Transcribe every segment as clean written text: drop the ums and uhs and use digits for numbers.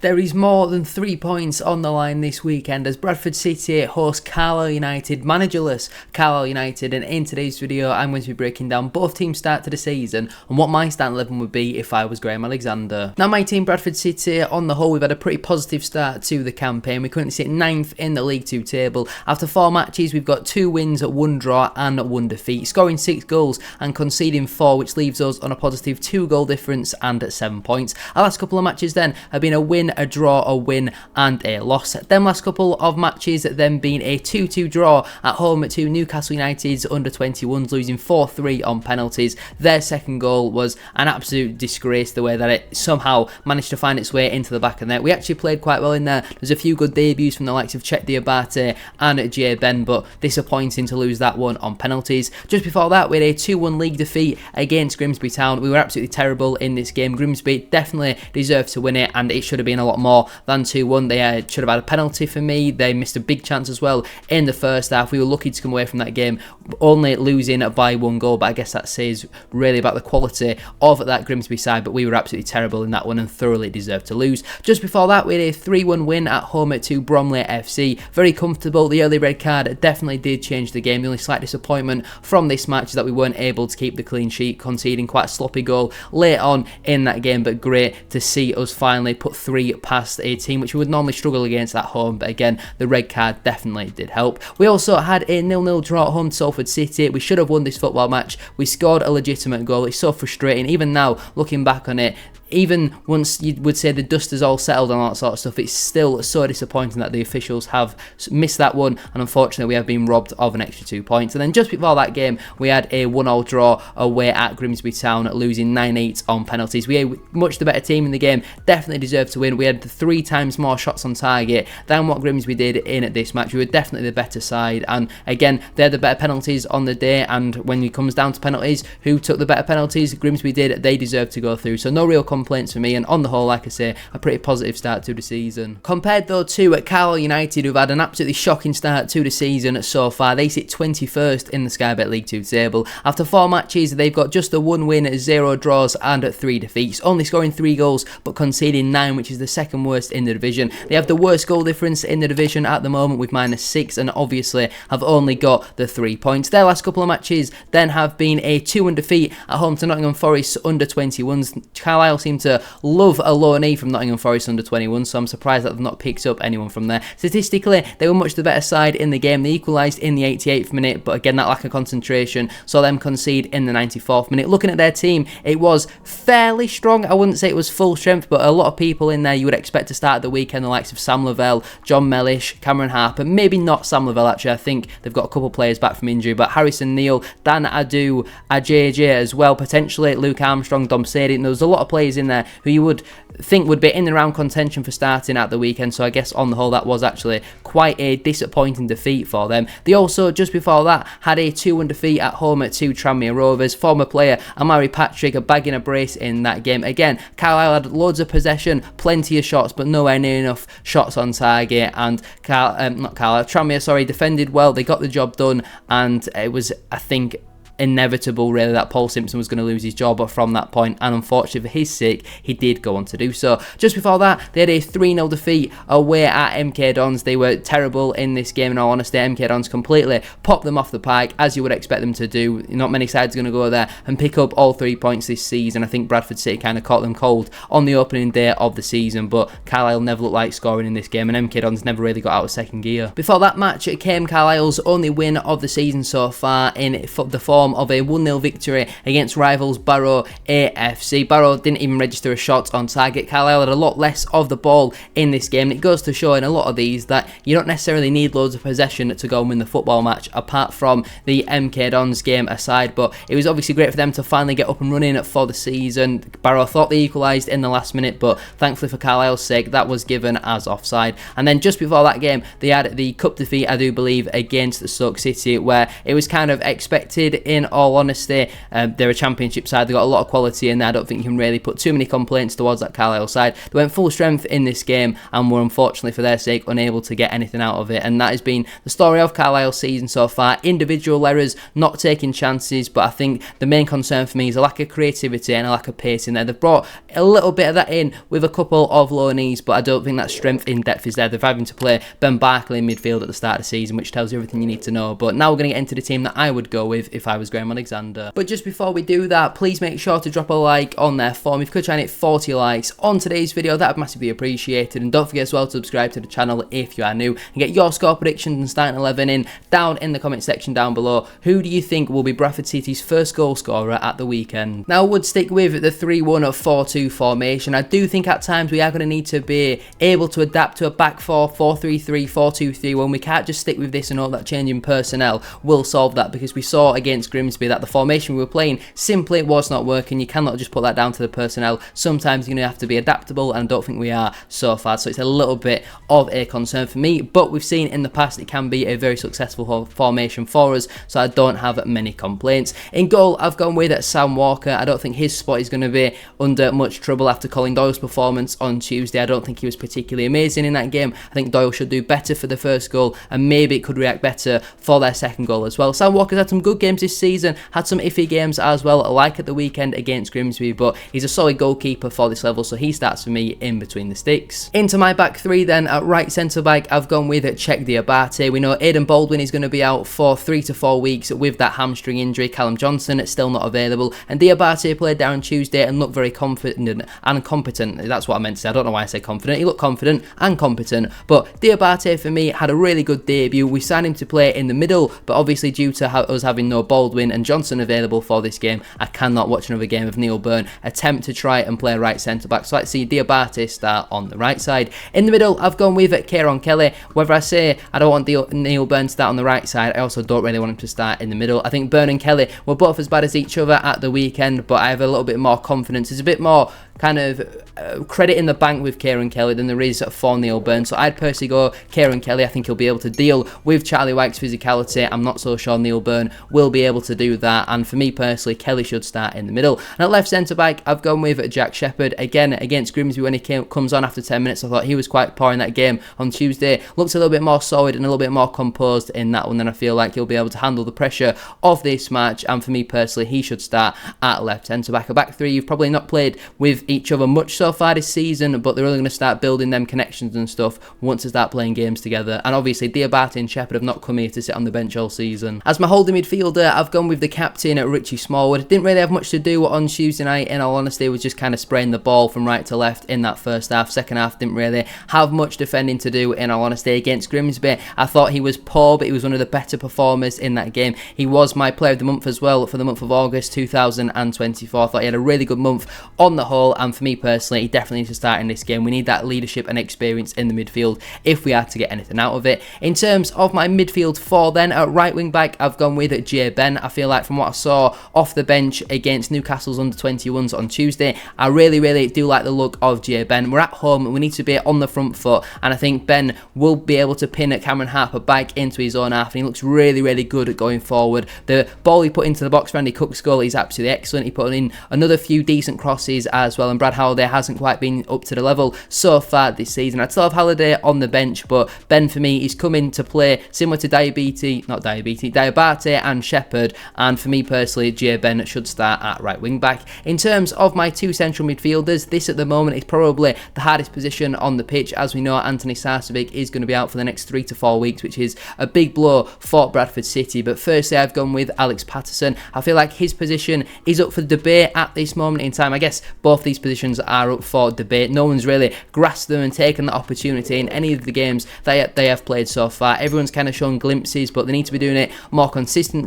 There is more than 3 points on the line this weekend as Bradford City host Carlisle United, managerless Carlisle United, and in today's video I'm going to be breaking down both teams' start to the season and what my starting 11 would be if I was Graham Alexander. Now my team Bradford City, on the whole, we've had a pretty positive start to the campaign. We currently sit 9th in the League 2 table. After 4 matches we've got 2 wins, 1 draw and 1 defeat, scoring 6 goals and conceding 4, which leaves us on a positive 2 goal difference and 7 points. Our last couple of matches then have been a win, a draw, a win and a loss. Them last couple of matches then being a 2-2 draw at home to Newcastle United's under-21s, losing 4-3 on penalties. Their second goal was an absolute disgrace, the way that it somehow managed to find its way into the back of the net. We actually played quite well in there. There's a few good debuts from the likes of Chet Diabate and Jay Ben, but disappointing to lose that one on penalties. Just before that we had a 2-1 league defeat against Grimsby Town. We were absolutely terrible in this game. Grimsby definitely deserved to win it, and it should have been a lot more than 2-1. They should have had a penalty for me. They missed a big chance as well in the first half. We were lucky to come away from that game only losing by 1 goal, but I guess that says really about the quality of that Grimsby side. But we were absolutely terrible in that one and thoroughly deserved to lose. Just before that we had a 3-1 win at home to Bromley FC. Very comfortable. The early red card definitely did change the game. The only slight disappointment from this match is that we weren't able to keep the clean sheet, conceding quite a sloppy goal late on in that game, but great to see us finally put 3 past a team which we would normally struggle against at home. But again, the red card definitely did help. We also had a 0-0 draw at home to Salford City. We should have won this football match. We scored a legitimate goal. It's so frustrating. Even now, looking back on it, even once you would say the dust is all settled and all that sort of stuff, it's still so disappointing that the officials have missed that one, and unfortunately we have been robbed of an extra 2 points. And then just before that game we had a 1-1 draw away at Grimsby Town, losing 9-8 on penalties. We were much the better team in the game, definitely deserved to win. We had 3 times more shots on target than what Grimsby did in this match. We were definitely the better side, and again they had the better penalties on the day, and when it comes down to penalties, who took the better penalties? Grimsby did. They deserved to go through, so no real complaints for me, and on the whole, like I say, a pretty positive start to the season. Compared though to Carlisle United, who've had an absolutely shocking start to the season so far. They sit 21st in the Sky Bet League 2 table. After 4 matches they've got just the 1 win, 0 draws and 3 defeats, only scoring 3 goals but conceding 9, which is the second worst in the division. They have the worst goal difference in the division at the moment with -6, and obviously have only got the 3 points. Their last couple of matches then have been a 2-1 defeat at home to Nottingham Forest under-21s. Carlisle seem to love a loanee from Nottingham Forest under-21, so I'm surprised that they've not picked up anyone from there. Statistically, they were much the better side in the game. They equalised in the 88th minute, but again, that lack of concentration saw them concede in the 94th minute. Looking at their team, it was fairly strong. I wouldn't say it was full strength, but a lot of people in there you would expect to start the weekend, the likes of Sam Lavelle, John Mellish, Cameron Harper. Maybe not Sam Lavelle, actually. I think they've got a couple of players back from injury, but Harrison Neal, Dan Adu, AJJ as well, potentially Luke Armstrong, Dom Sadie. There was a lot of players in there who you would think would be in and around contention for starting at the weekend, so I guess on the whole that was actually quite a disappointing defeat for them. They also, just before that, had a 2-1 defeat at home to Tranmere Rovers. Former player Amari Patrick bagging a brace in that game. Again, Carlisle had loads of possession, plenty of shots, but nowhere near enough shots on target, and Tranmere defended well. They got the job done, and it was, I think, inevitable really that Paul Simpson was going to lose his job from that point, and unfortunately for his sake he did go on to do so. Just before that they had a 3-0 defeat away at MK Dons. They were terrible in this game, in all honesty. MK Dons completely popped them off the park, as you would expect them to do. Not many sides are going to go there and pick up all 3 points this season. I think Bradford City kind of caught them cold on the opening day of the season, but Carlisle never looked like scoring in this game, and MK Dons never really got out of second gear. Before that match it came Carlisle's only win of the season so far in the form of a 1-0 victory against rivals Barrow AFC. Barrow didn't even register a shot on target. Carlisle had a lot less of the ball in this game, and it goes to show in a lot of these that you don't necessarily need loads of possession to go and win the football match, apart from the MK Dons game aside. But it was obviously great for them to finally get up and running for the season. Barrow thought they equalised in the last minute, but thankfully for Carlisle's sake that was given as offside. And then just before that game they had the cup defeat, I do believe, against Stoke City, where it was kind of expected in all honesty. They're a championship side, they've got a lot of quality in there. I don't think you can really put too many complaints towards that Carlisle side. They went full strength in this game and were unfortunately for their sake unable to get anything out of it, and that has been the story of Carlisle's season so far. Individual errors, not taking chances, but I think the main concern for me is a lack of creativity and a lack of pace in there. They've brought a little bit of that in with a couple of loanees, but I don't think that strength in depth is there. They're having to play Ben Barkley in midfield at the start of the season, which tells you everything you need to know. But now we're going to get into the team that I would go with if I was Graham Alexander. But just before we do that, please make sure to drop a like on there for me. If you could try and hit 40 likes on today's video, that would massively appreciated. And don't forget as well to subscribe to the channel if you are new, and get your score predictions and starting 11 in down in the comment section down below. Who do you think will be Bradford City's first goal scorer at the weekend? Now I would stick with the 3-1-4-2 formation. I do think at times we are going to need to be able to adapt to a back 4, 4-3-3, 4-2-3, when we can't just stick with this and hope that changing personnel will solve that, because we saw against Grimsby that the formation we were playing simply was not working. You cannot just put that down to the personnel. Sometimes you're going to have to be adaptable, and I don't think we are so far, so it's a little bit of a concern for me, but we've seen in the past it can be a very successful formation for us, so I don't have many complaints. In goal, I've gone with Sam Walker. I don't think his spot is going to be under much trouble after Colin Doyle's performance on Tuesday. I don't think he was particularly amazing in that game. I think Doyle should do better for the first goal, and maybe it could react better for their second goal as well. Sam Walker's had some good games this season, had some iffy games as well, like at the weekend against Grimsby, but he's a solid goalkeeper for this level, so he starts for me in between the sticks. Into my back three then, at right centre back, I've gone with Czech Diabate. We know Aidan Baldwin is going to be out for 3 to 4 weeks with that hamstring injury. Callum Johnson still not available, and Diabate played there on Tuesday and looked very confident and competent. That's what I meant to say. I don't know why I say confident. He looked confident and competent, but Diabate for me had a really good debut. We signed him to play in the middle, but obviously due to us having no Baldwin and Johnson available for this game, I cannot watch another game of Neil Byrne attempt to try and play right centre back. So let's see Diabate start on the right side. In the middle, I've gone with Kieran Kelly. Whether I say I don't want Neil Byrne to start on the right side, I also don't really want him to start in the middle. I think Byrne and Kelly were both as bad as each other at the weekend, but I have a little bit more confidence. There's a bit more kind of credit in the bank with Kieran Kelly than there is for Neil Byrne, so I'd personally go Kieran Kelly. I think he'll be able to deal with Charlie White's physicality. I'm not so sure Neil Byrne will be able to do that, and for me personally, Kelly should start in the middle. And at left centre back, I've gone with Jack Shepherd. Again, against Grimsby, when he comes on after 10 minutes, I thought he was quite poor in that game on Tuesday. Looks a little bit more solid and a little bit more composed in that one, and I feel like he'll be able to handle the pressure of this match, and for me personally, he should start at left centre back. A back three you've probably not played with each other much so far this season, but they're really going to start building them connections and stuff once they start playing games together. And obviously Diabate and Shepherd have not come here to sit on the bench all season. As my holding midfielder, I've gone with the captain at Richie Smallwood. Didn't really have much to do on Tuesday night, in all honesty. Was just kind of spraying the ball from right to left in that first half. Second half didn't really have much defending to do, in all honesty. Against Grimsby, I thought he was poor, but he was one of the better performers in that game. He was my player of the month as well for the month of August 2024. I thought he had a really good month on the whole, and for me personally, he definitely needs to start in this game. We need that leadership and experience in the midfield if we are to get anything out of it. In terms of my midfield four then, at right wing back, I've gone with Jay Ben. I feel like from what I saw off the bench against Newcastle's under-21s on Tuesday, I really do like the look of Jay Ben. We're at home and we need to be on the front foot, and I think Ben will be able to pin Cameron Harper back into his own half, and he looks really good at going forward. The ball he put into the box for Andy Cook's goal is absolutely excellent. He put in another few decent crosses as well, and Brad Halliday hasn't quite been up to the level so far this season. I'd still have Halliday on the bench, but Ben for me is coming to play similar to Diabate and Shepherd, and for me personally, Jay Ben should start at right wing back. In terms of my two central midfielders, this at the moment is probably the hardest position on the pitch. As we know, Anthony Sarcevic is going to be out for the next 3 to 4 weeks, which is a big blow for Bradford City. But firstly, I've gone with Alex Patterson. I feel like his position is up for debate at this moment in time. I guess both these positions are up for debate. No one's really grasped them and taken that opportunity in any of the games they have played so far. Everyone's kind of shown glimpses, but they need to be doing it more consistently.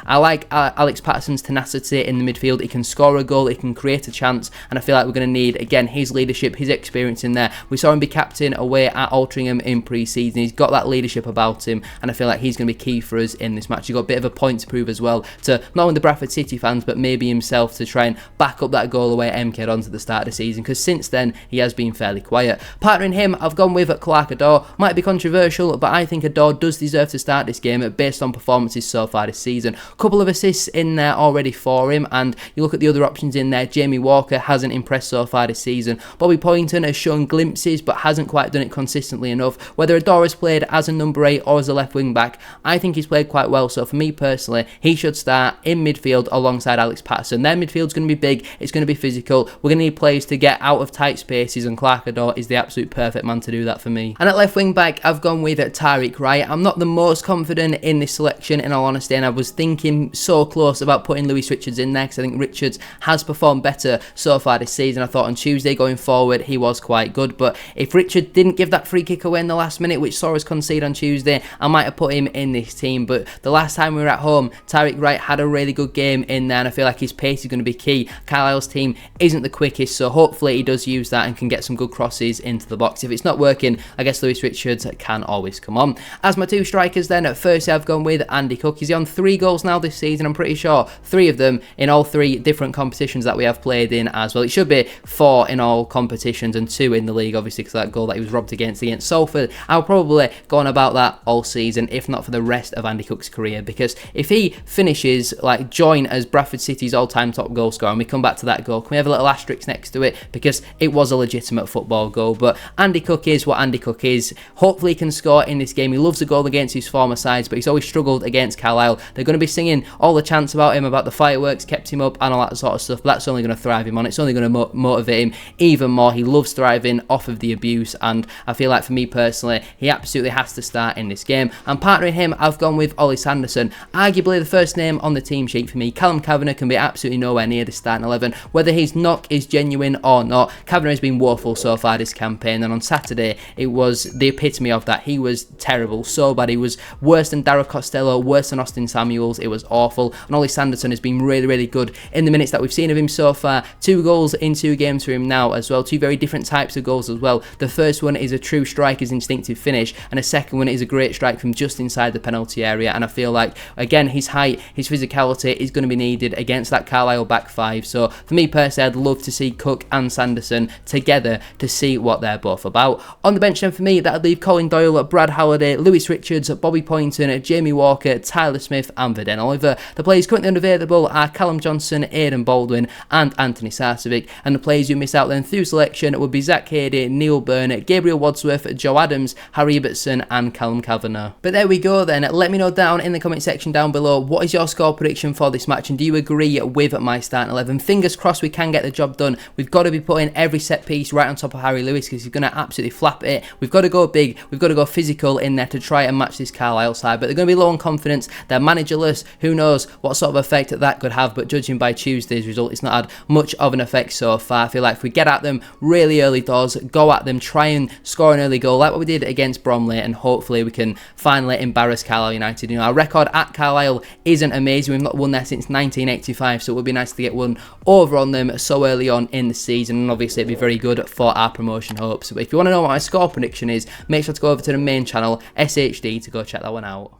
I like Alex Patterson's tenacity in the midfield. He can score a goal, he can create a chance, and I feel like we're going to need, again, his leadership, his experience in there. We saw him be captain away at Altrincham in pre-season. He's got that leadership about him, and I feel like he's going to be key for us in this match. He's got a bit of a point to prove as well to not only the Bradford City fans, but maybe himself himself to try and back up that goal away at MK Dons at the start of the season, because since then he has been fairly quiet. Partnering him, I've gone with Clark Adore. Might be controversial, but I think Adore does deserve to start this game based on performances so far this season. A couple of assists in there already for him, and you look at the other options in there. Jamie Walker hasn't impressed so far this season. Bobby Poynton has shown glimpses but hasn't quite done it consistently enough. Whether Adore has played as a number 8 or as a left wing back, I think he's played quite well, so for me personally, he should start in midfield alongside Alex Patterson. Their midfield's going to be big, it's going to be physical, we're going to need players to get out of tight spaces, and Clark Adore is the absolute perfect man to do that for me. And at left wing back, I've gone with Tariq Wright. I'm not the most confident in this selection, in all honesty, and I was thinking so close about putting Lewis Richards in there, because I think Richards has performed better so far this season. I thought on Tuesday going forward he was quite good, but if Richard didn't give that free kick away in the last minute, which saw us concede on Tuesday, I might have put him in this team. But the last time we were at home, Tariq Wright had a really good game in there, and I feel like his pace is going to be key. Carlisle's team isn't the quickest, so hopefully he does use that and can get some good crosses into the box. If it's not working, I guess Lewis Richards can always come on. As my two strikers then, at first I've gone with Andy Cook. He's on 3 goals now this season, I'm pretty sure 3 of them in all 3 different competitions that we have played in as well. It should be 4 in all competitions and 2 in the league, obviously, because that goal that he was robbed against Salford. I'll probably go on about that all season, if not for the rest of Andy Cook's career, because if he finishes like joint as Bradford City's all-time top goal scorer, and we come back to that goal, can we have a little asterisk next to it, because it was a legitimate football goal. But Andy Cook is what Andy Cook is. Hopefully he can score in this game. He loves a goal against his former sides, but he's always struggled against Carlisle. They're going to be singing all the chants about him, about the fireworks kept him up and all that sort of stuff, but that's only going to thrive him on. It's only going to motivate him even more. He loves thriving off of the abuse, and I feel like for me personally, he absolutely has to start in this game. And partnering him, I've gone with Ollie Sanderson, arguably the first name on the team sheet for me. Callum Kavanagh can be absolutely nowhere near the starting 11, whether his knock is genuine or not. Kavanagh has been woeful so far this campaign, and on Saturday it was the epitome of that. He was terrible, so bad. He was worse than Darragh Costello, worse than Austin Samuels. It was awful, and Ollie Sanderson has been really, really good in the minutes that we've seen of him so far. 2 goals in 2 games for him now as well, 2 very different types of goals as well. The first one is a true striker's instinctive finish, and a second one is a great strike from just inside the penalty area. And I feel like, again, his height, his physicality is going to be needed against that Carlisle back 5. So for me personally, I'd love to see Cook and Sanderson together to see what they're both about. On the bench then for me, that'd leave Colin Doyle, Brad Halliday, Lewis Richards, Bobby Poynton, Jamie Walker, Tyler Smith and Verden Oliver. The players currently unavailable are Callum Johnson, Aidan Baldwin and Anthony Sarcevic, and the players who miss out then through selection would be Zach Cady, Neil Byrne, Gabriel Wadsworth, Joe Adams, Harry Ibbotson and Callum Kavanagh. But there we go then. Let me know down in the comment section down below, what is your score prediction for this match, and do you agree with my starting 11? Fingers crossed we can get the job done. We've got to be putting every set piece right on top of Harry Lewis, because he's going to absolutely flap it. We've got to go big, we've got to go physical in there to try and match this Carlisle side, but they're going to be low on confidence. They're managerless. Who knows what sort of effect that could have, but judging by Tuesday's result, it's not had much of an effect so far. I feel like if we get at them really early doors, go at them, try and score an early goal like what we did against Bromley, and hopefully we can finally embarrass Carlisle United. You know, our record at Carlisle isn't amazing. We've not won there since 1985, so it would be nice to get one over on them so early on in the season, and obviously it'd be very good for our promotion hopes. But if you want to know what my score prediction is, make sure to go over to the main channel, SHD, to go check that one out.